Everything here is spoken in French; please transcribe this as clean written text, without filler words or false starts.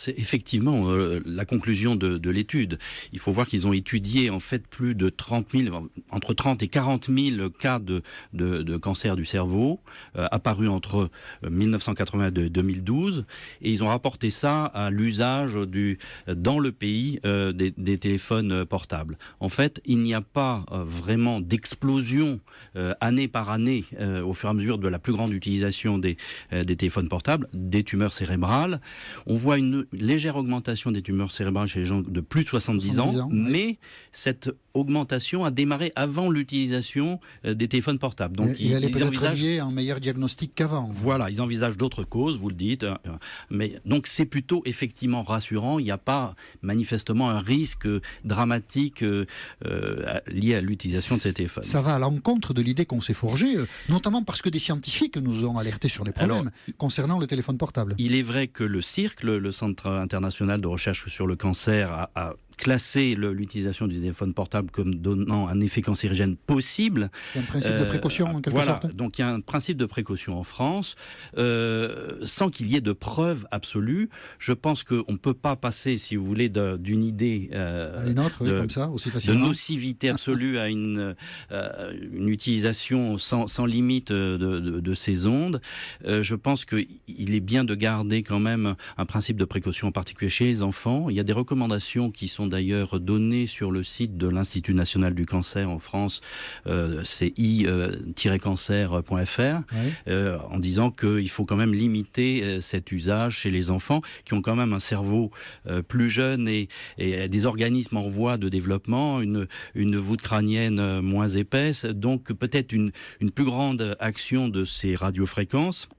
c'est effectivement la conclusion de l'étude. Il faut voir qu'ils ont étudié en fait plus de 30 000, entre 30 et 40 000 cas de cancer du cerveau apparus entre 1982 et 2012, et ils ont rapporté ça à l'usage dans le pays des téléphones portables. En fait, il n'y a pas vraiment d'explosion année par année au fur et à mesure de la plus grande utilisation des téléphones portables, des tumeurs cérébrales. On voit une légère augmentation des tumeurs cérébrales chez les gens de plus de 70 ans, mais cette augmentation a démarré avant l'utilisation des téléphones portables. Donc, et elle est peut-être liée à un meilleur diagnostic qu'avant. Voilà, ils envisagent d'autres causes, vous le dites. Mais donc c'est plutôt effectivement rassurant. Il n'y a pas manifestement un risque dramatique lié à l'utilisation de ces téléphones. Ça va à l'encontre de l'idée qu'on s'est forgée, notamment parce que des scientifiques nous ont alertés sur les problèmes concernant le téléphone portable. Il est vrai que le CIRC, le Centre international de recherche sur le cancer, a classer l'utilisation du téléphone portable comme donnant un effet cancérigène possible. Il y a un principe de précaution en quelque sorte. Donc il y a un principe de précaution en France, sans qu'il y ait de preuves absolues. Je pense qu'on ne peut pas passer, si vous voulez, d'une idée à une autre, comme ça, aussi facilement. De nocivité absolue à une utilisation sans limite de ces ondes. Je pense qu'il est bien de garder quand même un principe de précaution, en particulier chez les enfants. Il y a des recommandations qui sont d'ailleurs données sur le site de l'Institut national du cancer en France, c'est i-cancer.fr, en disant qu'il faut quand même limiter cet usage chez les enfants qui ont quand même un cerveau plus jeune et des organismes en voie de développement, une voûte crânienne moins épaisse, donc peut-être une plus grande action de ces radiofréquences.